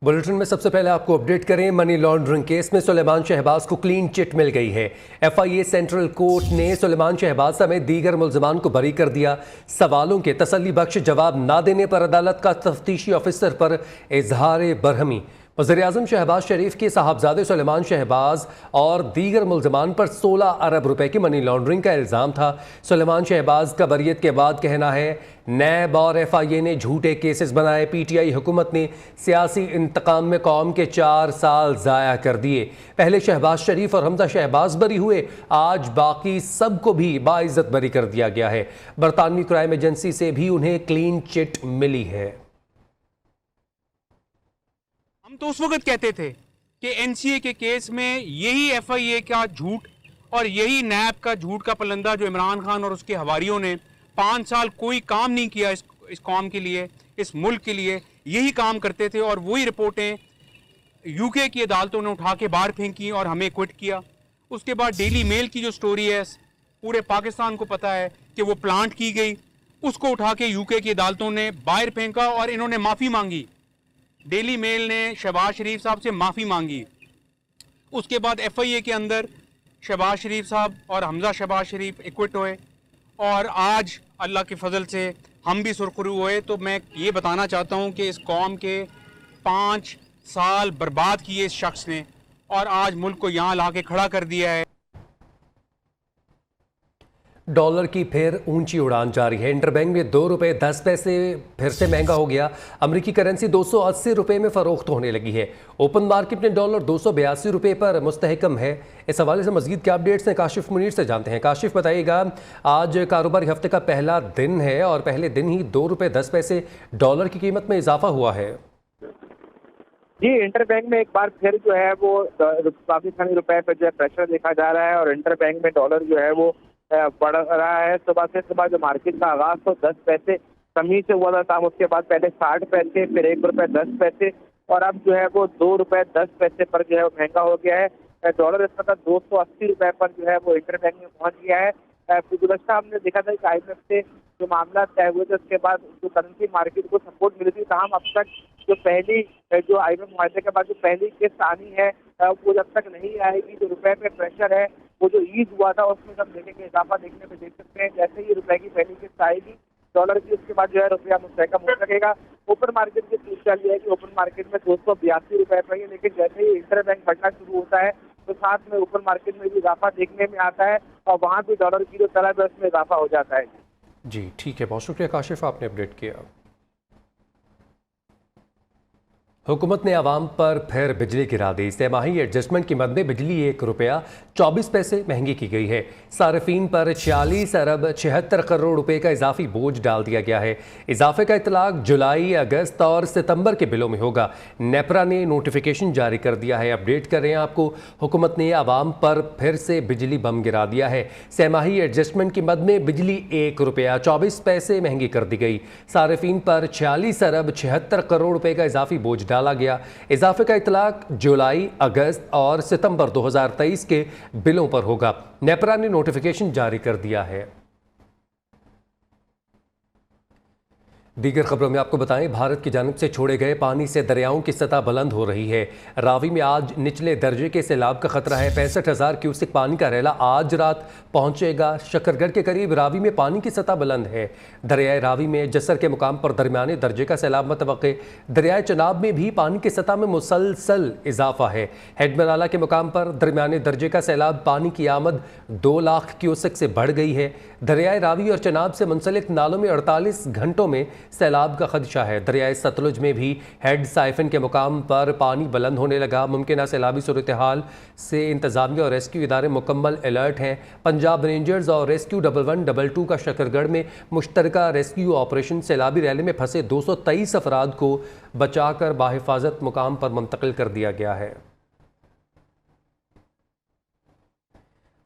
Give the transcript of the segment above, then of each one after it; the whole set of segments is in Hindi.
बुलेटिन में सबसे पहले आपको अपडेट करें। मनी लॉन्ड्रिंग केस में सुलेमान शहबाज को क्लीन चिट मिल गई है। एफआईए सेंट्रल कोर्ट ने सुलेमान शहबाज समेत दीगर मुल्जिमान को बरी कर दिया। सवालों के तसल्ली बख्श जवाब ना देने पर अदालत का तफ्तीशी ऑफिसर पर इजहार बरहमी। वज़ीर-ए-आज़म शहबाज शरीफ के साहबजादे सुलेमान शहबाज और दीगर मुल्ज़िमान पर 16 अरब रुपए की मनी लॉन्ड्रिंग का इल्ज़ाम था। सुलेमान शहबाज का बरियत के बाद कहना है नैब और एफआईए ने झूठे केसेस बनाए। पीटीआई हुकूमत ने सियासी इंतकाम में कौम के 4 साल ज़ाया कर दिए। पहले शहबाज शरीफ और हमजा शहबाज बरी हुए, आज बाकी सबको भी बाइज्जत बरी कर दिया गया है। बरतानवी क्राइम एजेंसी से भी उन्हें क्लीन चिट मिली है। हम तो उस वक्त कहते थे कि एनसीए के केस में यही एफआईए का झूठ और यही नैब का झूठ का पलंदा जो इमरान खान और उसके हवारियों ने 5 साल कोई काम नहीं किया इस कौम के लिए, इस मुल्क के लिए, यही काम करते थे और वही रिपोर्टें यूके की अदालतों ने उठा के बाहर फेंकी और हमें क्विट किया। उसके बाद डेली मेल की जो स्टोरी है पूरे पाकिस्तान को पता है कि वो प्लांट की गई, उसको उठा के यूके की अदालतों ने बाहर फेंका और इन्होंने माफ़ी मांगी। डेली मेल ने शहबाज शरीफ साहब से माफ़ी मांगी। उसके बाद एफआईए के अंदर शहबाज शरीफ साहब और हमजा शहबाज शरीफ एक्विट हुए और आज अल्लाह के फजल से हम भी सुरखरू हुए। तो मैं ये बताना चाहता हूँ कि इस कौम के 5 साल बर्बाद किए इस शख्स ने और आज मुल्क को यहाँ ला के खड़ा कर दिया है। डॉलर की फिर ऊंची उड़ान जारी है। इंटरबैंक में 2 रुपये 10 पैसे फिर से महंगा हो गया। अमरीकी करेंसी 280 रुपये में फरोख्त होने लगी है। ओपन मार्केट में डॉलर 282 रुपये पर मुस्तहकम है। इस हवाले से मजीद क्या अपडेट्स हैं काशिफ मुनीर से जानते हैं। काशिफ बताइएगा, आज कारोबारी हफ्ते का पहला दिन है और पहले दिन ही 2 रुपये 10 पैसे डॉलर की कीमत में इजाफा हुआ है। जी, इंटरबैंक में एक बार फिर जो है वो पाकिस्तानी रुपए पर जो है प्रेशर देखा जा रहा है और इंटरबैंक में डॉलर जो है वो बढ़ रहा है। सुबह जो मार्केट का आगाज तो 10 पैसे कमी से हुआ था, उसके बाद पहले 60 पैसे, फिर 1 रुपये 10 पैसे और अब जो है वो 2 रुपये 10 पैसे पर जो है वो महंगा हो गया है। डॉलर इस वक्त 280 रुपये पर जो है वो इंटरबैंक में पहुंच गया है। गुज़श्ता हमने देखा था कि IMF से जो मामला तय हुए थे उसके बाद जो करेंसी मार्केट को सपोर्ट मिली थी, तमाम अब तक जो पहली जो IMF मुआहदे के बाद जो पहली किस्त आनी है वो जब तक नहीं आएगी, जो रुपए पे प्रेशर है वो जो ईज हुआ था उसमें सब देखेंगे इजाफा देखने में देख सकते हैं। जैसे ही रुपए की पहली किस्त आएगी डॉलर की, उसके बाद जो है रुपया मुस्तहकम हो सकेगा। ओपन मार्केट की सूरत ये है कि ओपन मार्केट में 282 रुपए पर ही, लेकिन जैसे ही इंटरबैंक बढ़ना शुरू होता है तो साथ में ओपन मार्केट में भी इजाफा देखने में आता है और वहाँ भी डॉलर की जो तलब है उसमें इजाफा हो जाता है। जी ठीक है, बहुत शुक्रिया काशिफ, आपने अपडेट किया। हुकूमत ने आवाम पर फिर बिजली गिरा दी। तिमाही एडजस्टमेंट की मद में बिजली 1 रुपया 24 पैसे महंगी की गई है। सार्फिन पर 46 अरब 76 करोड़ रुपए का इजाफी बोझ डाल दिया गया है। इजाफे का इतलाक जुलाई, अगस्त और सितंबर के बिलों में होगा। नेपरा ने नोटिफिकेशन जारी कर दिया है। अपडेट कर रहे हैं आपको, हुकूमत ने आवाम पर फिर से बिजली बम गिरा दिया है। तिमाही एडजस्टमेंट की मद में बिजली 1 रुपया 24 पैसे महंगी कर दी गई। सार्फिन पर 46 अरब 76 करोड़ रुपए का इजाफी बोझ डाला गया। इजाफे का इतलाक जुलाई, अगस्त और सितंबर 2023 के बिलों पर होगा। नेपरा ने नोटिफिकेशन जारी कर दिया है। दीगर खबरों में आपको बताएं, भारत की जानिब से छोड़े गए पानी से दरियाओं की सतह बुलंद हो रही है। रावी में आज निचले दर्जे के सैलाब का खतरा है। 65,000 क्यूसेक पानी का रैला आज रात पहुंचेगा। शकरगढ़ के करीब रावी में पानी की सतह बुलंद है। दरियाए रावी में जसर के मुकाम पर दरमियाने दर्जे का सैलाब मतवक्के। दरियाए चनाब में भी पानी की सतह में मुसलसल इजाफा है। हेडमनाला के मुकाम पर दरमियाने दर्जे का सैलाब पानी की आमद 2 लाख क्यूसेक से बढ़ गई है। दरियाए रावी और चनाब से मुंसलिक नालों में 48 घंटों में सैलाब का खदशा है। दरियाए सतलुज में भी हेड साइफन के मुकाम पर पानी बुलंद होने लगा। मुमकिन सैलाबी सूरत हाल से इंतजामिया और रेस्क्यू इदारे मुकम्मल अलर्ट हैं। पंजाब रेंजर्स और रेस्क्यू 1112 का शकरगढ़ में मुश्तरका रेस्क्यू ऑपरेशन सैलाबी रैली में फंसे 223 अफराद को बचाकर बाहिफाजत मुकाम पर मुंतकिल कर दिया गया है।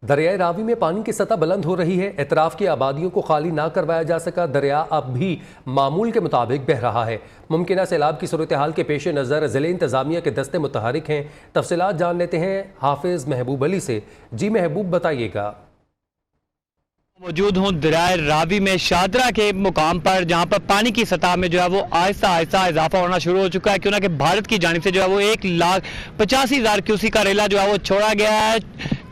दरियाए रावी में पानी की सतह बुलंद हो रही है। एतराफ़ की आबादियों को खाली ना करवाया जा सका। दरिया अब भी मामूल के मुताबिक बह रहा है। मुमकिन सैलाब की सूरत हाल के पेश नज़र ज़िले इंतज़ामिया के दस्ते मुतहरिक हैं। तफसीलात जान लेते हैं हाफिज़ महबूब अली से। जी महबूब, बताइएगा। मौजूद हूँ दरियाए रावी में शादरा के मुकाम पर, जहाँ पर पानी की सतह में जो है वो आहिस्ता आहिस्ता इजाफा होना शुरू हो चुका है, क्यों ना कि भारत की जानिब से जो है वो 1,85,000 क्यूसी का रेला जो है वो छोड़ा गया है।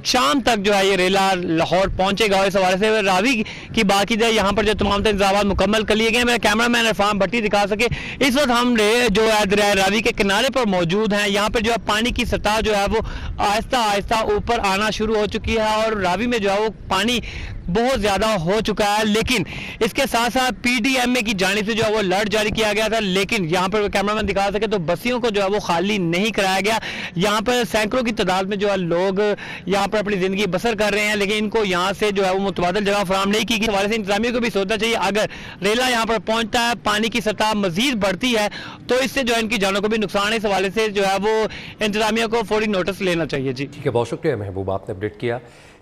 शाम तक जो है ये रेला लाहौर पहुंचेगा। और इस हवाले से रावी की बात की जाए, यहाँ पर जो तमाम इंतजाम मुकम्मल कर लिए गए हैं। मेरा कैमरामैन इरफान भट्टी दिखा सके, इस वक्त हम जो है दरिया रावी के किनारे पर मौजूद हैं। यहाँ पर जो है पानी की सतह जो है वो आहिस्ता आहिस्ता ऊपर आना शुरू हो चुकी है और रावी में जो है वो पानी बहुत ज़्यादा हो चुका है। लेकिन इसके साथ साथ PDMA की जानिब से जो है वो अलर्ट जारी किया गया था, लेकिन यहाँ पर कैमरामैन दिखा सके तो बस्तियों को जो है वो खाली नहीं कराया गया। यहाँ पर सैकड़ों की तादाद में जो है लोग यहाँ पर अपनी ज़िंदगी बसर कर रहे हैं, लेकिन इनको यहाँ से जो है वो मुतबादल जगह फराहम नहीं की गई। हमारे से इंतजामिया को भी सोचना चाहिए, अगर रेला यहाँ पर पहुँचता है, पानी की सतह मजीद बढ़ती है तो इससे जो है इनकी जानों को भी नुकसान है। इस हवाले से जो है वो इंतजामिया को फौरी नोटिस लेना चाहिए। जी ठीक है, बहुत शुक्रिया महबूब, आपने अपडेट किया।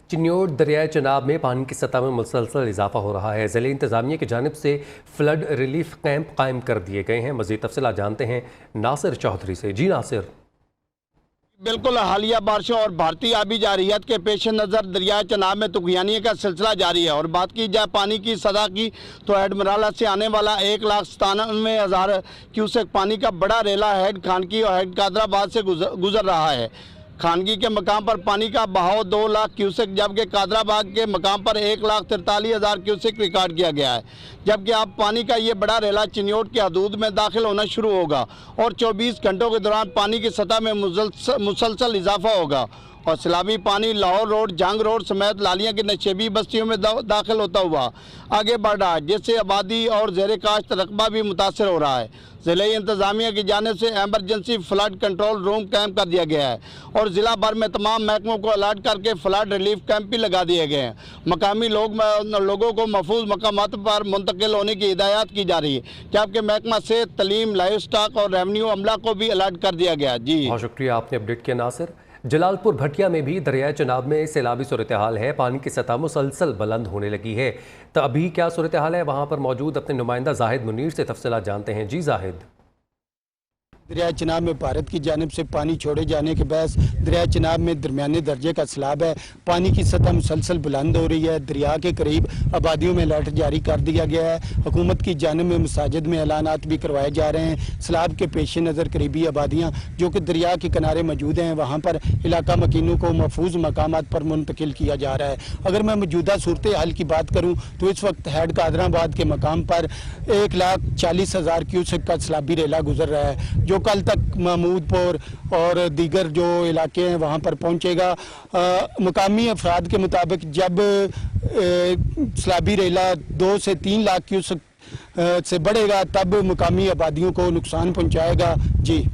चिन्योट दरियाए चनाब में पानी की सतह में मुसलसल इजाफा हो रहा है। ज़िले इंतजामिया की जानिब से फ्लड रिलीफ कैंप कायम कर दिए गए हैं। मज़ीद तफसीलात जानते हैं नासिर चौधरी से। जी नासिर। बिल्कुल, हालिया बारिशों और भारतीय आबी जारियत के पेश नज़र दरिया चनाब में तुगयानी का सिलसिला जारी है। और बात की जाए पानी की सतह की तो एडमराला से आने वाला 1,97,000 क्यूसेक पानी का बड़ा रेला हेड खानगी और हेड कादराबाद से गुजर रहा है। खानगी के मकाम पर पानी का बहाव 2 लाख क्यूसेक, जबकि कादराबाद के मकाम पर 1,43,000 क्यूसेक रिकॉर्ड किया गया है। जबकि अब पानी का ये बड़ा रेला चिन्योट की हदूद में दाखिल होना शुरू होगा और 24 घंटों के दौरान पानी की सतह में मुसलसल इजाफा होगा और सैलाबी पानी लाहौर रोड, जंग रोड समेत लालिया की नशेबी बस्तियों में दाखिल होता हुआ आगे बढ़ रहा है, जिससे आबादी और ज़ेर काश्त रकबा भी मुतासर हो रहा है। ज़िले इंतज़ामिया की जानिब से emergency flood control room camp कर दिया गया है और ज़िला भर में तमाम महकमों को अलर्ट करके फ्लड रिलीफ कैंप भी लगा दिए गए हैं। मकामी लोगों को महफूज मकामात पर मुंतकिल होने की हिदायत की जा रही है, जबकि महकमा सेहत, तलीम, लाइव स्टॉक और रेवन्यू अमला को भी अलर्ट कर दिया गया। जी बहुत शुक्रिया, आपने अपडेट किया नासिर। जलालपुर भटिया में भी दरियाए चनाब में सैलाबी सूरत हाल है। पानी की सतह मुसलसल बुलंद होने लगी है। तो अभी क्या सूरत हाल है, वहाँ पर मौजूद अपने नुमाइंदा जाहिद मुनीर से तफसीलात जानते हैं। जी जाहिद। दरिया चनाब में भारत की जानिब से पानी छोड़े जाने के बाद दरिया चनाब में दरमियाने दर्जे का सैलाब है। पानी की सतह मुसलसल बुलंद हो रही है। दरिया के करीब आबादियों में अलर्ट जारी कर दिया गया है। हुकूमत की जानिब में मसाजिद में ऐलानात भी करवाए जा रहे हैं। सैलाब के पेश नज़र करीबी आबादियाँ जो कि दरिया के किनारे मौजूद हैं, वहाँ पर इलाका मकीनों को महफूज मकामात पर मुंतकिल किया जा रहा है। अगर मैं मौजूदा सूरत हाल की बात करूँ तो इस वक्त हेड कादराबाद के मकाम पर 1,40,000 क्यूसेक का सैलाबी रेला गुजर रहा है, जो कल तक महमूदपुर और दीगर जो इलाके हैं वहाँ पर पहुँचेगा। मुकामी अफराद के मुताबिक जब सैलाबी रेला 2 से 3 लाख क्यूसेक से बढ़ेगा तब मुकामी आबादियों को नुकसान पहुँचाएगा। जी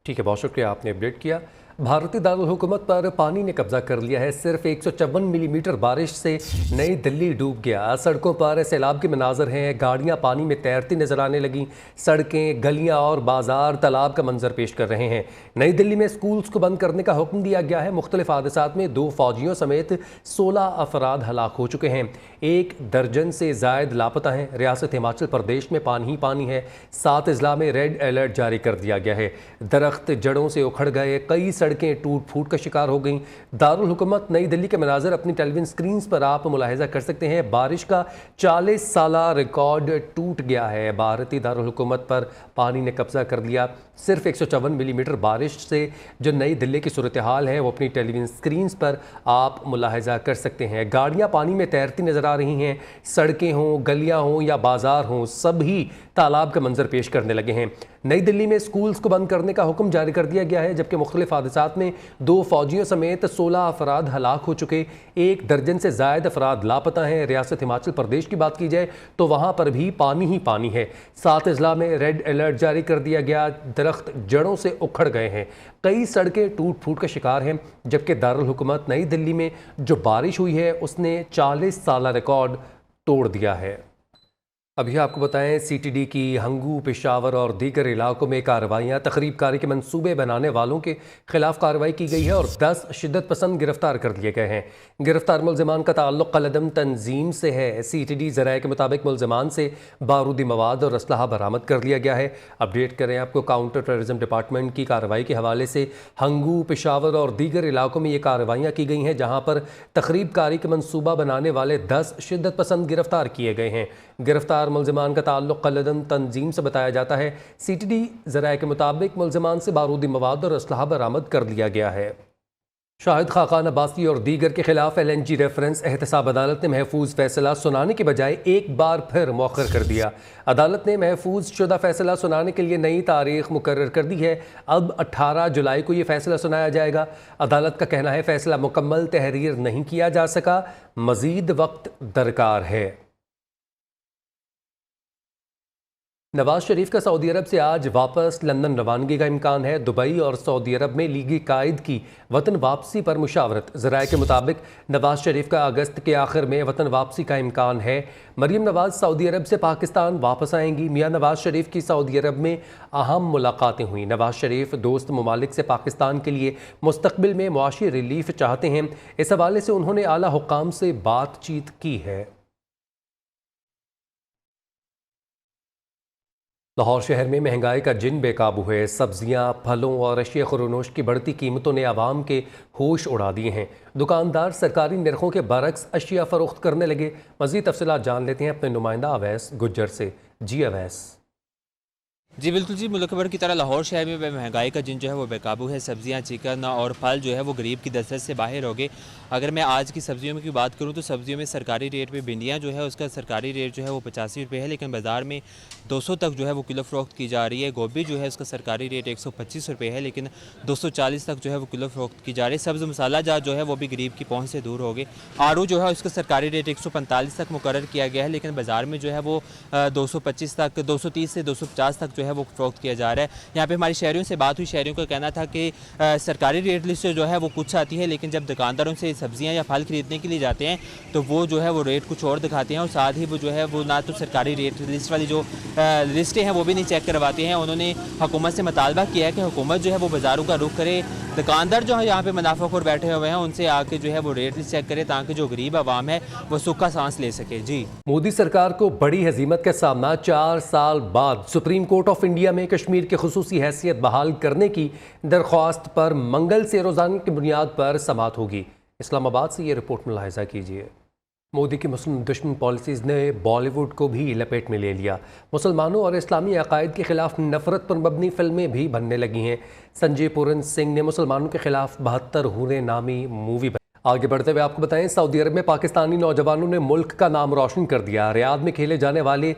ठीक है, बहुत शुक्रिया, आपने अपडेट किया। भारतीय दारुल हुकूमत पर पानी ने कब्जा कर लिया है। सिर्फ 154 मिलीमीटर बारिश से नई दिल्ली डूब गया। सड़कों पर सैलाब के मनाजर हैं। गाड़ियां पानी में तैरती नजर आने लगी। सड़कें, गलियां और बाजार तालाब का मंजर पेश कर रहे हैं। नई दिल्ली में स्कूल्स को बंद करने का हुक्म दिया गया है। मुख्तलिफ हादसात में 2 फौजियों समेत 16 अफराद हलाक हो चुके हैं। 1 दर्जन से जायद लापता हैं। रियासत हिमाचल प्रदेश में पानी ही पानी है। 7 अजला में रेड अलर्ट जारी कर दिया गया है। दरख्त जड़ों से उखड़ गए, कई सड़कें टूट फूट का शिकार हो गईं। दारुल हुकूमत नई दिल्ली के मनाजर अपनी टेलीविजन स्क्रीन पर आप मुलाहिजा कर सकते हैं। बारिश का 40 साला रिकॉर्ड टूट गया है। भारतीय दारुल हुकूमत पर पानी ने कब्जा कर लिया। सिर्फ 154 मिलीमीटर बारिश से जो नई दिल्ली की सूरत हाल है वो अपनी टेलीविजन स्क्रीन पर आप मुलाहिजा कर सकते हैं। गाड़ियाँ पानी में तैरती नज़र आ रही हैं। सड़कें हों, गलियाँ हों या बाजार हों, सभी तालाब का मंजर पेश करने लगे हैं। नई दिल्ली में स्कूल्स को बंद करने का हुक्म जारी कर दिया गया है, जबकि मुख्तलिफ हादसात में 2 फौजियों समेत 16 अफराद हलाक हो चुके, 1 दर्जन से जायद अफराद लापता हैं। रियासत हिमाचल प्रदेश की बात की जाए तो वहाँ पर भी पानी ही पानी है। 7 अजला में रेड अलर्ट जारी कर दिया गया। दरख्त जड़ों से उखड़ गए हैं, कई सड़कें टूट फूट का शिकार हैं। जबकि दारुल हुकूमत नई दिल्ली में जो बारिश हुई है उसने 40 साला रिकॉर्ड तोड़ दिया है। अभी आपको बताएं सीटीडी की हंगू, पेशावर और दीगर इलाकों में कार्रवाइयाँ, तखरीबकारी के मंसूबे बनाने वालों के खिलाफ कार्रवाई की गई है और 10 शिद्दत पसंद गिरफ्तार कर लिए गए हैं। गिरफ्तार मुलजमान का ताल्लुक कलदम तंजीम से है। सीटीडी ज़राए के मुताबिक मुलजमान से बारूदी मवाद और असलहा बरामद कर लिया गया है। अपडेट करें आपको काउंटर टेररिज्म डिपार्टमेंट की कार्रवाई के हवाले से। हंगू, पेशावर और दीगर इलाकों में ये कार्रवाइयाँ की गई हैं जहाँ पर तखरीबकारी का मंसूबा बनाने वाले 10 शिद्दत पसंद गिरफ्तार किए गए हैं। गिरफ्तार मुलजमान का ताल्लुक कलदम तंजीम से बताया जाता है। सीटीडी ज़राए के मुताबिक मुलजमान से बारूदी मवाद और असलहा बरामद कर लिया गया है। शाहिद खाकान अब्बासी और दीगर के खिलाफ LNG रेफरेंस एहतसाब अदालत ने महफूज फैसला सुनाने के बजाय एक बार फिर मौखर कर दिया। अदालत ने महफूज शुदा फैसला सुनाने के लिए नई तारीख मुकर्रर कर दी है। अब 18 जुलाई को ये फैसला सुनाया जाएगा। अदालत का कहना है फैसला मुकम्मल तहरीर नहीं किया जा सका, मज़ीद वक्त दरकार है। नवाज शरीफ का सऊदी अरब से आज वापस लंदन रवानगी का इम्कान है। दुबई और सऊदी अरब में लीगी कायद की वतन वापसी पर मुशावरत। ज़राए के मुताबिक नवाज शरीफ का अगस्त के आखिर में वतन वापसी का इम्कान है। मरीम नवाज सऊदी अरब से पाकिस्तान वापस आएंगी। मियाँ नवाज शरीफ की सऊदी अरब में अहम मुलाकातें हुई। नवाज शरीफ दोस्त ममालिक से पाकिस्तान के लिए मुस्तकबिल में मुआशी रिलीफ चाहते हैं। इस हवाले से उन्होंने आला हुक्काम से बातचीत की है। लाहौर शहर में महंगाई का जिन बेकाबू है। सब्जियां, फलों और अशिया खुरोनोश की बढ़ती कीमतों ने आवाम के होश उड़ा दिए हैं। दुकानदार सरकारी निर्खों के बरक्स अशिया फरोख्त करने लगे। मज़ीद तफसीलात जान लेते हैं अपने नुमाइंदा अवैस गुज्जर से। जी अवैस। जी बिल्कुल जी, मुल्क भर की तरह लाहौर शहर में महंगाई का जिन जो है वो बेकाबू है। सब्जियां, चिकन और फल जो है वो गरीब की दस्तरस से बाहर हो गए। अगर मैं आज की सब्जियों में की बात करूं तो सब्जियों में सरकारी रेट पे भिंडियां जो है उसका सरकारी रेट जो है वो 85 रुपये है, लेकिन बाज़ार में 200 तक जो है वो किलो फ़रोख्त की जा रही है। गोभी जो है उसका सरकारी रेट 125 रुपये है, लेकिन 240 तक जो है वो किलो फ़रोख्त की जा रही है। सब्ज़ मसाला जात जो है वो भी गरीब की पहुँच से दूर हो गए। आड़ू जो है उसका सरकारी रेट 145 तक मुकर्रर किया गया है, लेकिन बाज़ार में जो है वो 225 तक, 230 से 250 तक जो है वो फ़रोख्त किया जा रहा है। यहाँ पे हमारी शहरियों से बात हुई। शहरियों का कहना था कि सरकारी रेट लिस्ट जो है वो कुछ आती है, लेकिन जब दुकानदारों से सब्जियां या फल खरीदने के लिए जाते हैं तो वो जो है वो रेट कुछ और दिखाते हैं और साथ ही वो जो है वो ना तो सरकारी रेट लिस्ट वाली जो लिस्टें हैं वो भी नहीं चेक करवाते हैं। उन्होंने हुकूमत से मुतालबा किया है कि हुकूमत जो है वो बाज़ारों का रुख करे। दुकानदार जो है यहाँ पे मुनाफाखोर बैठे हुए हैं उनसे आके जो है वो रेट लिस्ट चेक करे ताकि जो गरीब आवाम है वो सूखा सांस ले सके। जी, मोदी सरकार को बड़ी हजीमत का सामना। 4 साल बाद सुप्रीम कोर्ट ऑफ इंडिया में कश्मीर की खुसूसी हैसियत बहाल करने की दरख्वास्त पर मंगल से रोज़ाना की बुनियाद पर समाअत होगी। इस्लामाबाद से ये रिपोर्ट मुलाहिजा कीजिए। मोदी की मुस्लिम दुश्मन पॉलिसीज़ ने बॉलीवुड को भी लपेट में ले लिया। मुसलमानों और इस्लामी अकायद के खिलाफ नफरत पर मबनी फिल्में भी बनने लगी हैं। संजय पूरन सिंह ने मुसलमानों के खिलाफ 72 हूरें नामी मूवी। आगे बढ़ते हुए आपको बताएं, सऊदी अरब में पाकिस्तानी नौजवानों ने मुल्क का नाम रोशन कर दिया। रियाद में खेले जाने वाले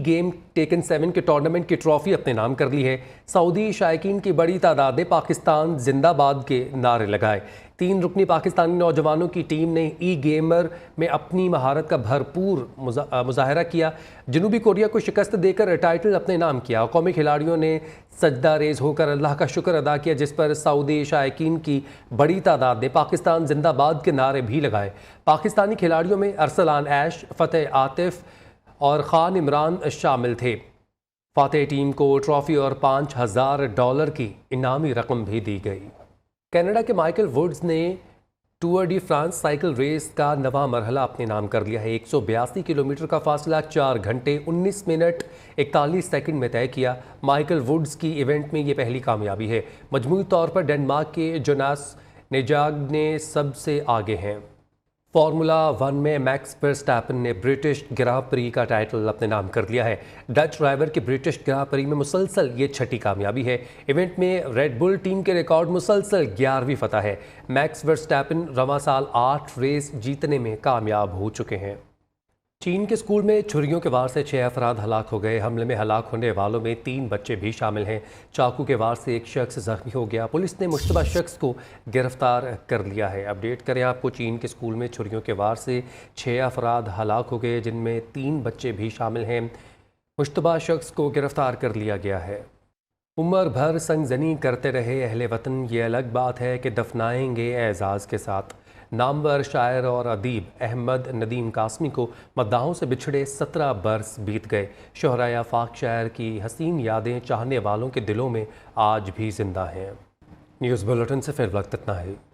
गेम टेकन 7 के टूर्नामेंट की ट्रॉफी अपने नाम कर ली है। सऊदी शायकीन की बड़ी तादाद ने पाकिस्तान जिंदाबाद के नारे लगाए। 3 रुकनी पाकिस्तानी नौजवानों की टीम ने गेमर में अपनी महारत का भरपूर मुजाहरा किया। जनूबी कोरिया को शिकस्त देकर टाइटल अपने नाम किया। कौमी खिलाड़ियों ने सजदा रेज होकर अल्लाह का शुक्र अदा किया, जिस पर सऊदी शायकीन की बड़ी तादाद ने पाकिस्तान जिंदाबाद के नारे भी लगाए। पाकिस्तानी खिलाड़ियों में अरसलान ऐश, फ़तेह आतिफ और ख़ान इमरान शामिल थे। फ़ातेह टीम को ट्रॉफ़ी और $5000 की इनामी रकम भी दी गई। कनाडा के माइकल वुड्स ने Tour de France cycle race का नवा मरहला अपने नाम कर लिया है। 182 किलोमीटर का फासला 4 घंटे 19 मिनट 41 सेकंड में तय किया। माइकल वुड्स की इवेंट में ये पहली कामयाबी है। मजमूई तौर पर डेनमार्क के जोनास नेजाग ने सबसे आगे हैं। फार्मूला 1 में मैक्स वर्स्टैपन ने ब्रिटिश ग्रां प्री का टाइटल अपने नाम कर लिया है। डच ड्राइवर की ब्रिटिश ग्रां प्री में मुसलसल ये 6ठी कामयाबी है। इवेंट में रेड बुल टीम के रिकॉर्ड मुसलसल 11वीं फतह है। मैक्स वर्स्टैपन रवां साल 8 रेस जीतने में कामयाब हो चुके हैं। चीन के स्कूल में छुरियों के वार से 6 अफराद हलाक हो गए। हमले में हलाक होने वालों में 3 बच्चे भी शामिल हैं। चाकू के वार से एक शख्स जख्मी हो गया। पुलिस ने मुश्तबा शख्स को गिरफ्तार कर लिया है। अपडेट करें आपको, चीन के स्कूल में छुरियों के वार से 6 अफराद हलाक हो गए, जिनमें 3 बच्चे भी शामिल हैं। मुश्तबा शख्स को गिरफ्तार कर लिया गया है। उम्र भर संगजनी करते रहे अहले वतन, ये अलग बात है कि दफनाएंगे एजाज़ के साथ। नामवर शायर और अदीब अहमद नदीम कासमी को मद्दाहों से बिछड़े 17 बरस बीत गए। शोहराए आफाक शायर की हसीन यादें चाहने वालों के दिलों में आज भी जिंदा हैं। न्यूज़ बुलेटिन से फिर वक्त इतना है।